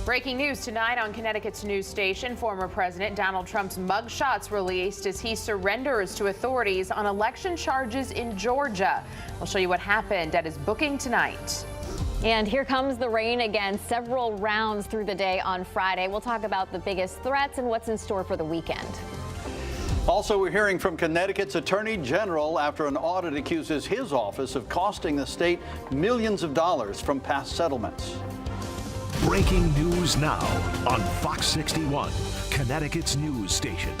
Breaking news tonight on Connecticut's news station. Former President Donald Trump's mugshots released as he surrenders to authorities on election charges in Georgia. We'll show you what happened at his booking tonight. And here comes the rain again, several rounds through the day on Friday. We'll talk about the biggest threats and what's in store for the weekend. Also, we're hearing from Connecticut's Attorney General after an audit accuses his office of costing the state millions of dollars from past settlements. Breaking news now on Fox 61, Connecticut's news station.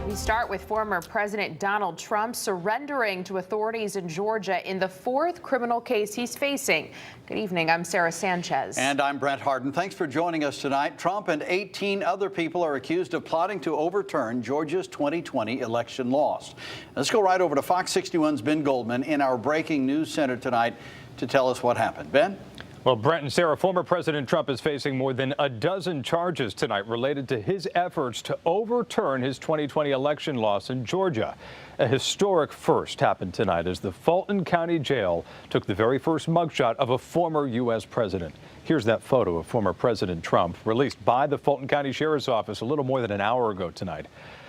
We start with former President Donald Trump surrendering to authorities in Georgia in the fourth criminal case he's facing. Good evening. I'm Sarah Sanchez. And I'm Brent Harden. Thanks for joining us tonight. Trump and 18 other people are accused of plotting to overturn Georgia's 2020 election loss. Let's go right over to Fox 61's Ben Goldman in our breaking news center tonight to tell us what happened. Ben? Well, Brent and Sarah, former President Trump is facing more than a dozen charges tonight related to his efforts to overturn his 2020 election loss in Georgia. A historic first happened tonight as the Fulton County Jail took the very first mugshot of a former U.S. president. Here's that photo of former President Trump released by the Fulton County Sheriff's Office a little more than an hour ago tonight.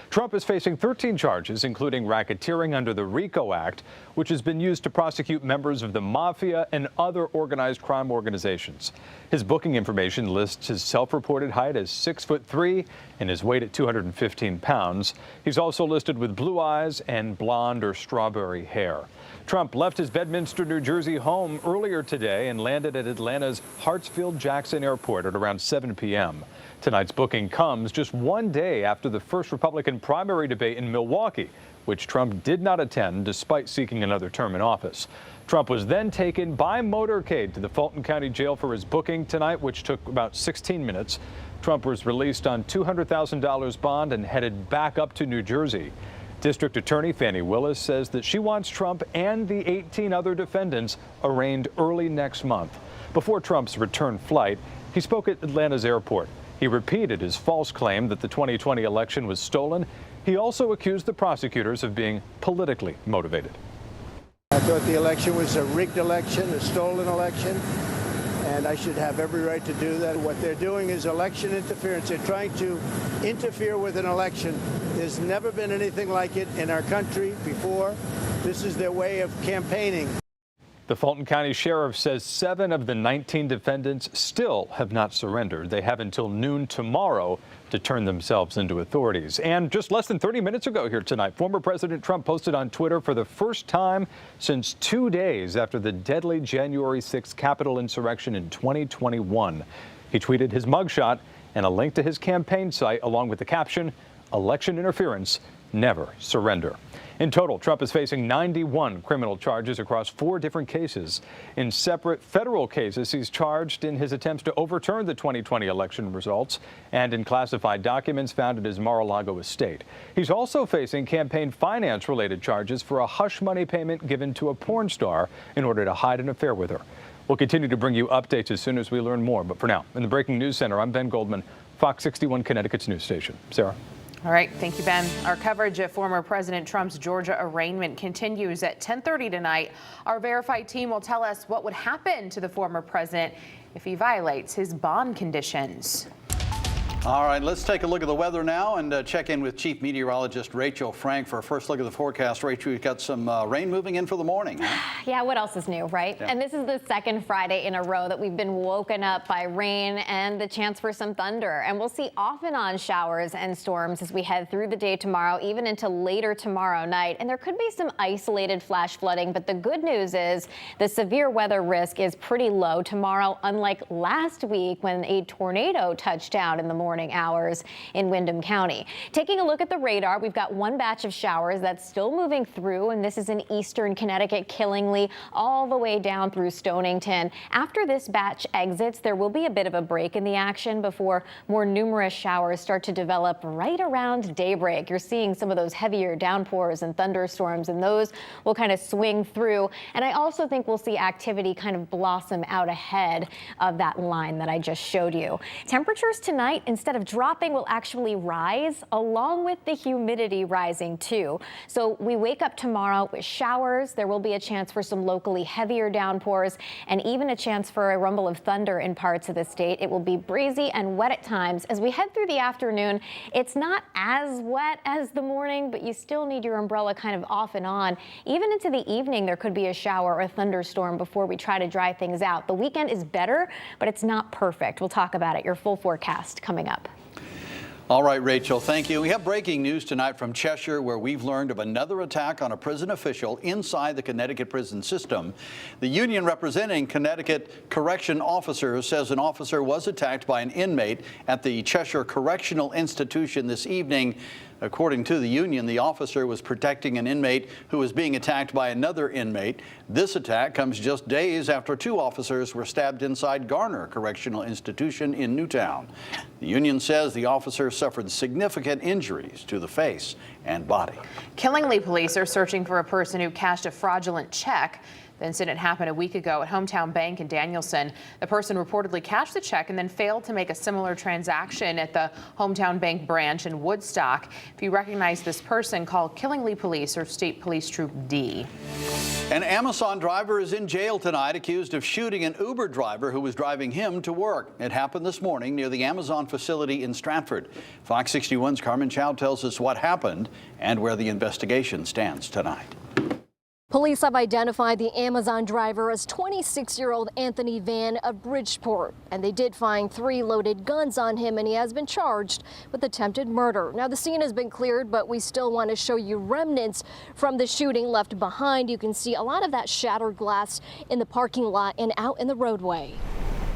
Trump is facing 13 charges, including racketeering under the RICO Act, which has been used to prosecute members of the mafia and other organized crime organizations. His booking information lists his self-reported height as 6'3" and his weight at 215 pounds. He's also listed with blue eyes and blonde or strawberry hair. Trump left his Bedminster, New Jersey home earlier today and landed at Atlanta's Hartsfield-Jackson Airport at around 7 p.m. Tonight's booking comes just one day after the first Republican primary debate in Milwaukee, which Trump did not attend despite seeking another term in office. Trump was then taken by motorcade to the Fulton County Jail for his booking tonight, which took about 16 minutes. Trump was released on $200,000 bond and headed back up to New Jersey. District Attorney Fani Willis says that she wants Trump and the 18 other defendants arraigned early next month. Before Trump's return flight, he spoke at Atlanta's airport. He repeated his false claim that the 2020 election was stolen. He also accused the prosecutors of being politically motivated. I thought the election was a rigged election, a stolen election, and I should have every right to do that. What they're doing is election interference. They're trying to interfere with an election. There's never been anything like it in our country before. This is their way of campaigning. The Fulton County Sheriff says 7 of the 19 defendants still have not surrendered. They have until noon tomorrow to turn themselves into authorities. And just less than 30 minutes ago here tonight, former President Trump posted on Twitter for the first time since 2 days after the deadly January 6th Capitol insurrection in 2021. He tweeted his mugshot and a link to his campaign site along with the caption, "Election interference, never surrender." In total, Trump is facing 91 criminal charges across 4 different cases. In separate federal cases, he's charged in his attempts to overturn the 2020 election results and in classified documents found at his Mar-a-Lago estate. He's also facing campaign finance-related charges for a hush money payment given to a porn star in order to hide an affair with her. We'll continue to bring you updates as soon as we learn more. But for now, in the Breaking News Center, I'm Ben Goldman, Fox 61 Connecticut's news station. Sarah. All right. Thank you, Ben. Our coverage of former President Trump's Georgia arraignment continues at 10:30 tonight. Our verified team will tell us what would happen to the former president if he violates his bond conditions. All right, let's take a look at the weather now and check in with Chief Meteorologist Rachel Frank for a first look at the forecast. Rachel, we've got some rain moving in for the morning. Huh? Yeah, what else is new, right? Yeah. And this is the second Friday in a row that we've been woken up by rain and the chance for some thunder. And we'll see off and on showers and storms as we head through the day tomorrow, even into later tomorrow night. And there could be some isolated flash flooding, but the good news is the severe weather risk is pretty low tomorrow, unlike last week when a tornado touched down in the morning hours in Windham County. Taking a look at the radar, we've got one batch of showers that's still moving through, and this is in eastern Connecticut, Killingly, all the way down through Stonington. After this batch exits, there will be a bit of a break in the action before more numerous showers start to develop right around daybreak. You're seeing some of those heavier downpours and thunderstorms, and those will kind of swing through. And I also think we'll see activity kind of blossom out ahead of that line that I just showed you. Temperatures tonight in instead of dropping, will actually rise, along with the humidity rising too. So we wake up tomorrow with showers. There will be a chance for some locally heavier downpours and even a chance for a rumble of thunder in parts of the state. It will be breezy and wet at times. As we head through the afternoon, it's not as wet as the morning, but you still need your umbrella kind of off and on. Even into the evening, there could be a shower or a thunderstorm before we try to dry things out. The weekend is better, but it's not perfect. We'll talk about it. Your full forecast coming up. All right, Rachel, thank you. We have breaking news tonight from Cheshire, where we've learned of another attack on a prison official inside the Connecticut prison system. The union representing Connecticut correction officers says an officer was attacked by an inmate at the Cheshire Correctional Institution this evening. According to the union, the officer was protecting an inmate who was being attacked by another inmate. This attack comes just days after 2 officers were stabbed inside Garner Correctional Institution in Newtown. The union says the officer suffered significant injuries to the face and body. Killingly police are searching for a person who cashed a fraudulent check. The incident happened a week ago at Hometown Bank in Danielson. The person reportedly cashed the check and then failed to make a similar transaction at the Hometown Bank branch in Woodstock. If you recognize this person, call Killingly Police or State Police Troop D. An Amazon driver is in jail tonight, accused of shooting an Uber driver who was driving him to work. It happened this morning near the Amazon facility in Stratford. Fox 61's Carmen Chow tells us what happened and where the investigation stands tonight. Police have identified the Amazon driver as 26-year-old Anthony Van of Bridgeport, and they did find 3 loaded guns on him, and he has been charged with attempted murder. Now, the scene has been cleared, but we still want to show you remnants from the shooting left behind. You can see a lot of that shattered glass in the parking lot and out in the roadway.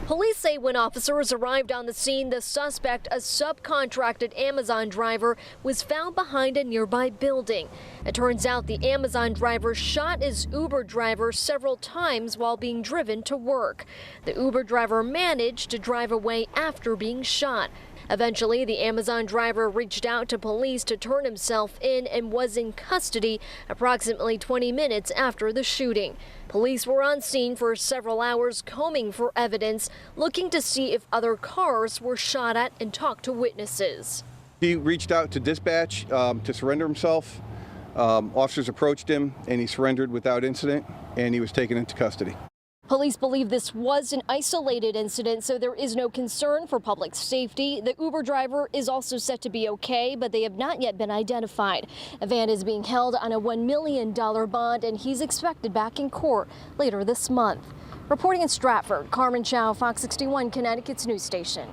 Police say when officers arrived on the scene, the suspect, a subcontracted Amazon driver, was found behind a nearby building. It turns out the Amazon driver shot his Uber driver several times while being driven to work. The Uber driver managed to drive away after being shot. Eventually, the Amazon driver reached out to police to turn himself in and was in custody approximately 20 minutes after the shooting. Police were on scene for several hours combing for evidence, looking to see if other cars were shot at and talked to witnesses. He reached out to dispatch to surrender himself. Officers approached him and he surrendered without incident, and he was taken into custody. Police believe this was an isolated incident, so there is no concern for public safety. The Uber driver is also set to be okay, but they have not yet been identified. A van is being held on a $1 million bond, and he's expected back in court later this month. Reporting in Stratford, Carmen Chow, Fox 61, Connecticut's news station.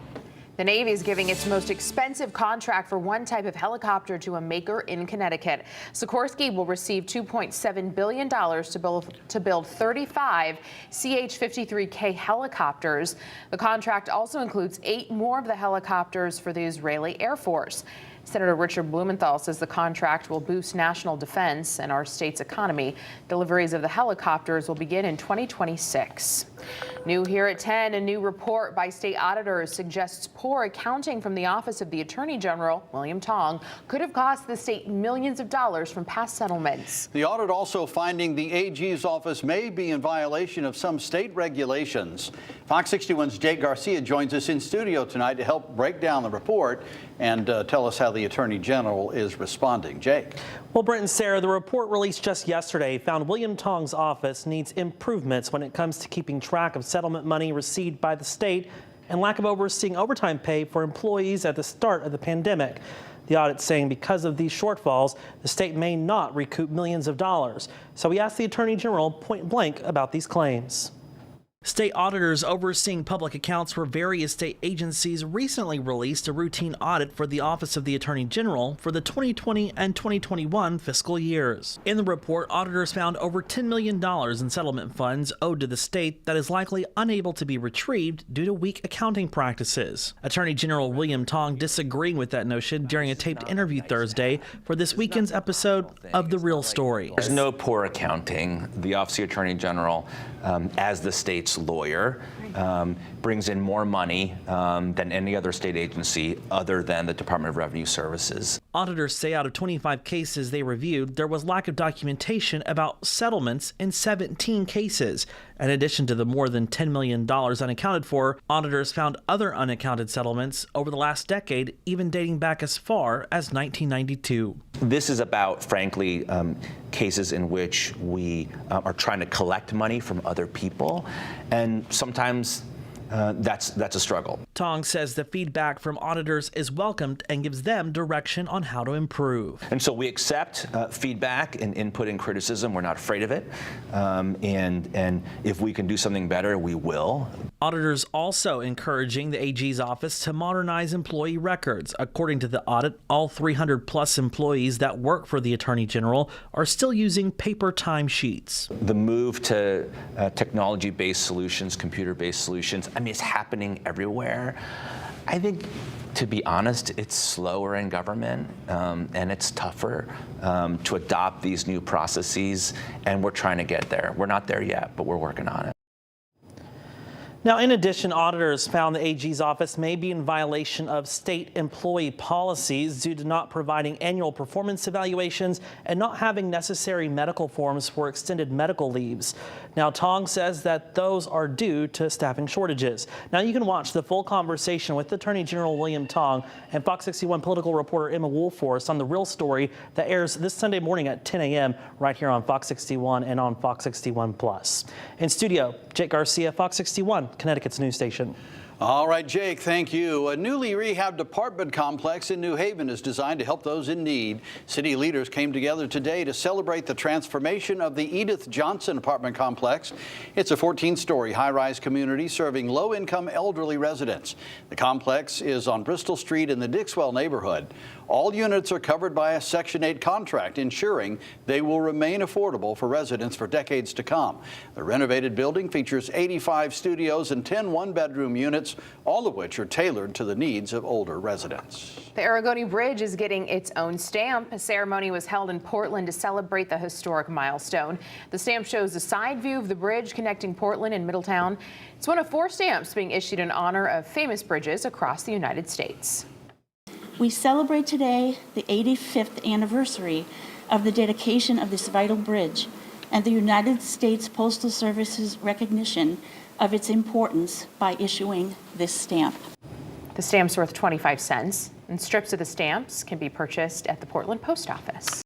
The Navy is giving its most expensive contract for one type of helicopter to a maker in Connecticut. Sikorsky will receive $2.7 billion to build 35 CH-53K helicopters. The contract also includes 8 more of the helicopters for the Israeli Air Force. Senator Richard Blumenthal says the contract will boost national defense and our state's economy. Deliveries of the helicopters will begin in 2026. New here at 10, a new report by state auditors suggests poor accounting from the Office of the Attorney General, William Tong, could have cost the state millions of dollars from past settlements. The audit also finding the AG's office may be in violation of some state regulations. Fox 61's Jake Garcia joins us in studio tonight to help break down the report and tell us how the Attorney General is responding. Jake. Well, Brent and Sarah, the report released just yesterday found William Tong's office needs improvements when it comes to keeping track of settlement money received by the state and lack of overseeing overtime pay for employees at the start of the pandemic. The audit saying because of these shortfalls, the state may not recoup millions of dollars. So we asked the Attorney General point blank about these claims. State auditors overseeing public accounts for various state agencies recently released a routine audit for the Office of the Attorney General for the 2020 and 2021 fiscal years. In the report, auditors found over $10 million in settlement funds owed to the state that is likely unable to be retrieved due to weak accounting practices. Attorney General William Tong disagreeing with that notion during a taped interview Thursday for this weekend's episode of The Real Story. There's no poor accounting. The Office of the Attorney General, as the state's lawyer, brings in more money than any other state agency other than the Department of Revenue Services. Auditors say out of 25 cases they reviewed, there was lack of documentation about settlements in 17 cases. In addition to the more than $10 million unaccounted for, auditors found other unaccounted settlements over the last decade, even dating back as far as 1992. This is about, frankly, cases in which we are trying to collect money from other people, and sometimes that's a struggle. Tong says the feedback from auditors is welcomed and gives them direction on how to improve. And so we accept feedback and input and criticism. We're not afraid of it. And if we can do something better, we will. Auditors also encouraging the AG's office to modernize employee records. According to the audit, all 300 plus employees that work for the Attorney General are still using paper timesheets. The move to technology-based solutions, computer-based solutions, I mean, it's happening everywhere. I think, to be honest, it's slower in government and it's tougher to adopt these new processes, and we're trying to get there. We're not there yet, but we're working on it. Now, in addition, auditors found the AG's office may be in violation of state employee policies due to not providing annual performance evaluations and not having necessary medical forms for extended medical leaves. Now, Tong says that those are due to staffing shortages. Now, you can watch the full conversation with Attorney General William Tong and Fox 61 political reporter Emma Woolforce on The Real Story that airs this Sunday morning at 10 a.m. right here on Fox 61 and on Fox 61 Plus. In studio, Jake Garcia, Fox 61. Connecticut's news station. All right, Jake, thank you. A newly rehabbed apartment complex in New Haven is designed to help those in need. City leaders came together today to celebrate the transformation of the Edith Johnson apartment complex. It's a 14-story high-rise community serving low-income elderly residents. The complex is on Bristol Street in the Dixwell neighborhood. All units are covered by a Section 8 contract, ensuring they will remain affordable for residents for decades to come. The renovated building features 85 studios and 10 one-bedroom units, all of which are tailored to the needs of older residents. The Aragoni Bridge is getting its own stamp. A ceremony was held in Portland to celebrate the historic milestone. The stamp shows a side view of the bridge connecting Portland and Middletown. It's one of 4 stamps being issued in honor of famous bridges across the United States. We celebrate today the 85th anniversary of the dedication of this vital bridge and the United States Postal Service's recognition of its importance by issuing this stamp. The stamp's worth 25 cents, and strips of the stamps can be purchased at the Portland Post Office.